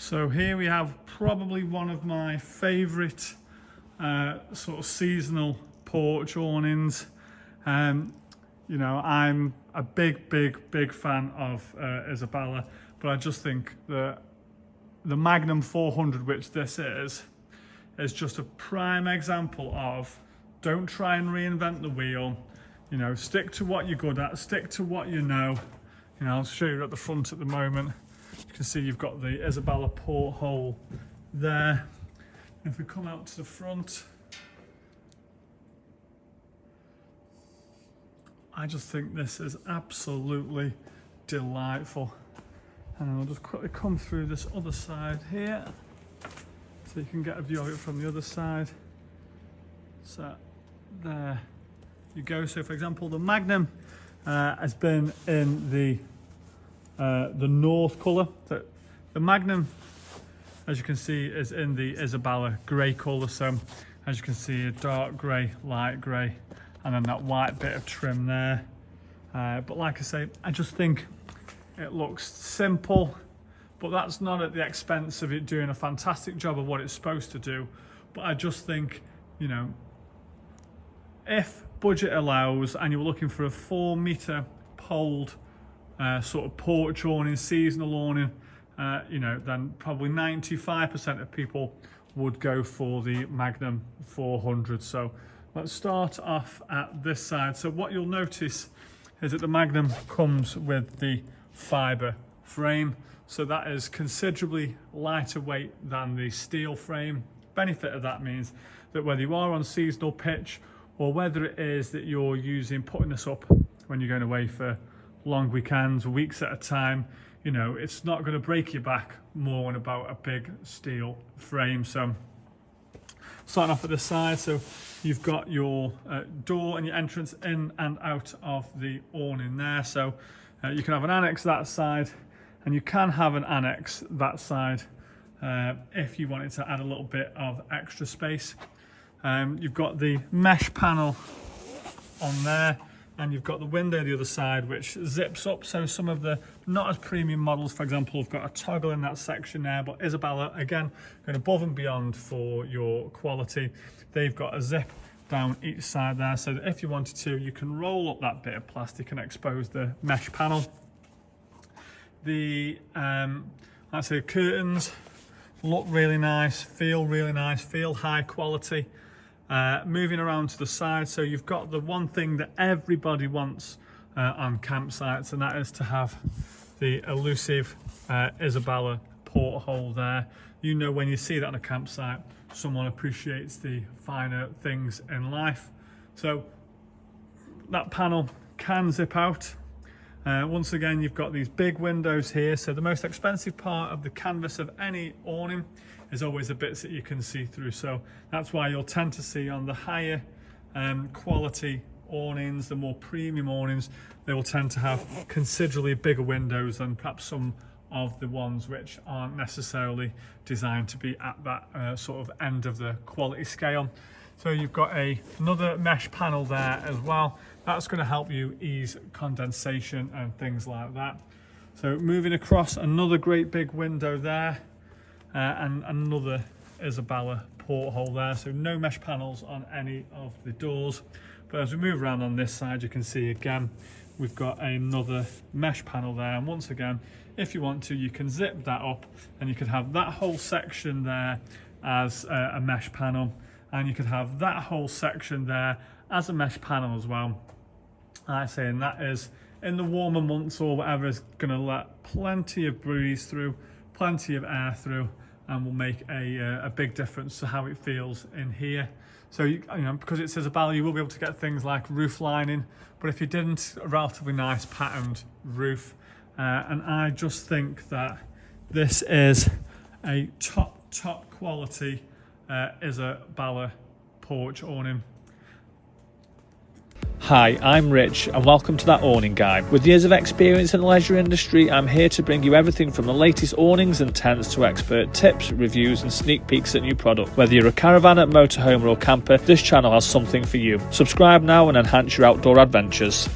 So here we have probably one of my favourite sort of seasonal porch awnings. You know, I'm a big fan of Isabella, but I just think that the Magnum 400, which this is just a prime example of don't try and reinvent the wheel. You know, stick to what you're good at, stick to what you know. You know, I'll show you at the front at the moment. You can see you've got the Isabella porthole there. If we come out to the front, I just think this is absolutely delightful. And I'll just quickly come through this other side here so you can get a view of it from the other side. So there you go. So for example, the Magnum has been in the North colour. So the Magnum, as you can see, is in the Isabella grey colour. So as you can see, a dark grey, light grey, and then that white bit of trim there. But like I say, I just think it looks simple, but that's not at the expense of it doing a fantastic job of what it's supposed to do. But I just think, you know, if budget allows and you're looking for a 4 metre poled sort of porch awning, seasonal awning, you know, then probably 95% of people would go for the Magnum 400. So let's start off at this side. So what you'll notice is that the Magnum comes with the fibre frame. So that is considerably lighter weight than the steel frame. Benefit of that means that whether you are on seasonal pitch or whether it is that you're putting this up when you're going away for long weekends, weeks at a time, you know, it's not going to break your back more than about a big steel frame. So starting off at the side, so you've got your door and your entrance in and out of the awning there. So you can have an annex that side, and you can have an annex that side if you wanted to add a little bit of extra space. You've got the mesh panel on there, and you've got the window the other side which zips up. So some of the not as premium models, for example, have got a toggle in that section there, but Isabella, again, going above and beyond for your quality, they've got a zip down each side there, so that if you wanted to, you can roll up that bit of plastic and expose the mesh panel. The let's say curtains look really nice, feel high quality. Moving around to the side, so you've got the one thing that everybody wants on campsites, and that is to have the elusive Isabella porthole there. You know, when you see that on a campsite, someone appreciates the finer things in life. So that panel can zip out. Once again, you've got these big windows here. So the most expensive part of the canvas of any awning is always the bits that you can see through. So that's why you'll tend to see on the higher quality awnings, the more premium awnings, they will tend to have considerably bigger windows than perhaps some of the ones which aren't necessarily designed to be at that sort of end of the quality scale. So you've got another mesh panel there as well. That's going to help you ease condensation and things like that. So moving across, another great big window there, and another Isabella porthole there. So no mesh panels on any of the doors. But as we move around on this side, you can see again, we've got another mesh panel there. And once again, if you want to, you can zip that up and you could have that whole section there as a mesh panel. And you could have that whole section there as a mesh panel as well. Like I say, and that is in the warmer months or whatever, is going to let plenty of breeze through, plenty of air through, and will make a big difference to how it feels in here. So you know, because it says Isabella, you will be able to get things like roof lining, but if you didn't, a relatively nice patterned roof. And I just think that this is a top quality Isabella porch awning. Hi, I'm Rich and welcome to That Awning Guide. With years of experience in the leisure industry, I'm here to bring you everything from the latest awnings and tents to expert tips, reviews and sneak peeks at new products. Whether you're a caravanner, motorhomer or camper, this channel has something for you. Subscribe now and enhance your outdoor adventures.